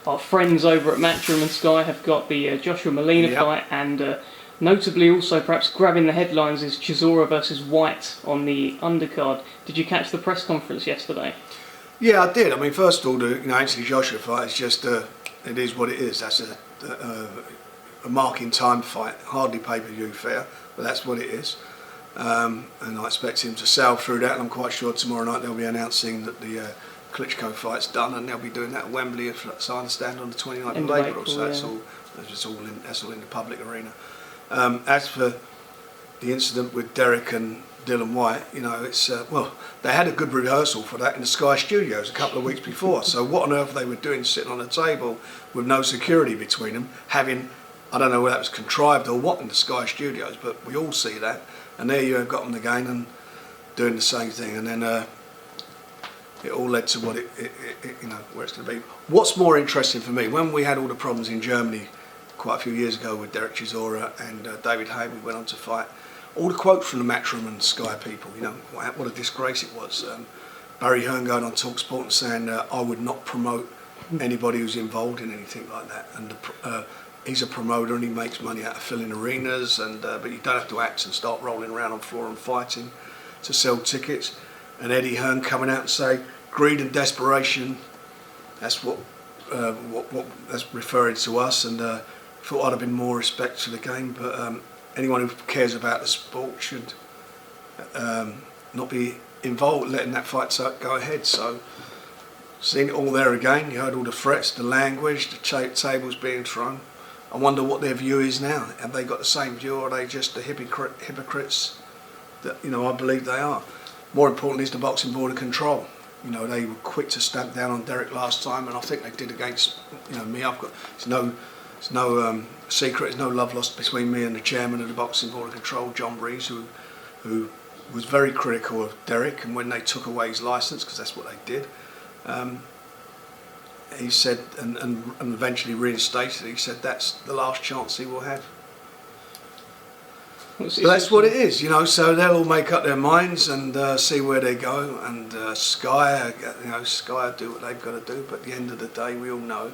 our friends over at Matchroom and Sky have got the Joshua Molina fight, and notably also perhaps grabbing the headlines is Chisora versus Whyte on the undercard. Did you catch the press conference yesterday? Yeah, I did. I mean, first of all, the Anthony Joshua fight is just it is what it is. That's a marking time fight, hardly pay-per-view fair, but that's what it is. And I expect him to sail through that, and I'm quite sure tomorrow night they'll be announcing that the Klitschko fight's done, and they'll be doing that at Wembley, as I understand, on the 29th of April. So that's all in the public arena. As for the incident with Derek and Dylan Whyte, it's they had a good rehearsal for that in the Sky Studios a couple of weeks before. So what on earth they were doing sitting on a table with no security between them, having, I don't know whether that was contrived or what in the Sky Studios, but we all see that. And there you have got them again and doing the same thing, and then it all led to what where it's going to be. What's more interesting for me, when we had all the problems in Germany quite a few years ago with Derek Chisora and David Hay, we went on to fight. All the quotes from the Matchroom and Sky people, what a disgrace it was. Barry Hearn going on TalkSport and saying, I would not promote anybody who's involved in anything like that. And he's a promoter and he makes money out of filling arenas, but you don't have to act and start rolling around on the floor and fighting to sell tickets. And Eddie Hearn coming out and say, greed and desperation, that's what that's referring to us. And thought I'd have been more respect to the game, but anyone who cares about the sport should not be involved letting that fight go ahead. So seeing it all there again, you heard all the threats, the language, the tables being thrown. I wonder what their view is now. Have they got the same view, or are they just the hypocrites that I believe they are? More importantly is the Boxing Board of Control. They were quick to stamp down on Derek last time, and I think they did against me. It's no secret, there's no love lost between me and the chairman of the Boxing Board of Control, John Breeze, who was very critical of Derek, and when they took away his licence, because that's what they did, he said, and eventually reinstated, he said that's the last chance he will have. So that's what it is, so they'll all make up their minds and see where they go, and Sky do what they've got to do, but at the end of the day we all know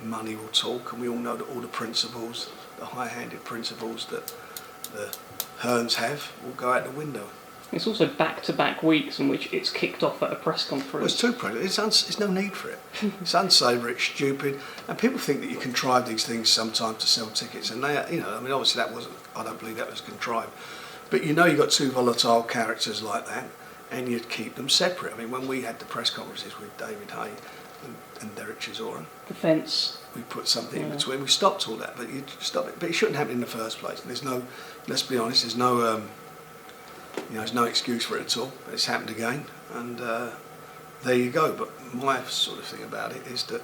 money will talk, and we all know that all the principles, the high-handed principles that the Hearns have, will go out the window. It's also back-to-back weeks in which it's kicked off at a press conference. Well, it's too it's no need for it. It's unsavoury, it's stupid, and people think that you contrive these things sometimes to sell tickets, and they, obviously that wasn't. I don't believe that was contrived, but you've got two volatile characters like that, and you'd keep them separate. I mean, when we had the press conferences with David Hay and Derek Chisora, the fence, we put something in between. We stopped all that, but you stop it. But it shouldn't happen in the first place. There's no. Let's be honest. There's no. There's no excuse for it at all. But it's happened again, and there you go. But my sort of thing about it is that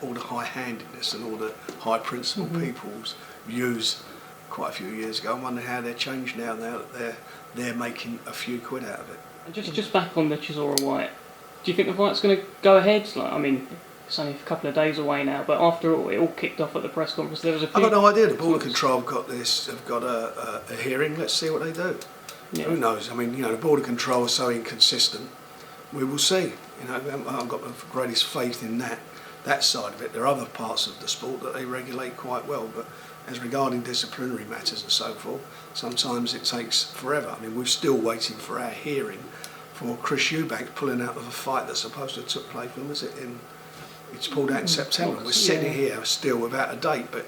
all the high-handedness and all the high-principle people's views quite a few years ago, I wonder how they're changed now that they're making a few quid out of it. And just back on the Chisora Whyte, do you think the fight's going to go ahead? It's only a couple of days away now, but after all, it all kicked off at the press conference. There was I've got no idea. The Board of Control have got a hearing. Let's see what they do. Yeah. Who knows? I mean, the Board of Control is so inconsistent. We will see. I've got the greatest faith in that side of it. There are other parts of the sport that they regulate quite well, but as regarding disciplinary matters and so forth, sometimes it takes forever. I mean, we're still waiting for our hearing for Chris Eubanks pulling out of a fight that's supposed to have took place. When was it? It's pulled out in September. We're sitting here still without a date, but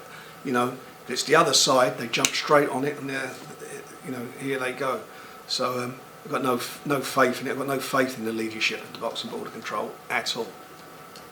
it's the other side. They jump straight on it, and here they go. So I've got no faith in it. I've got no faith in the leadership of the Boxing Board of Control at all.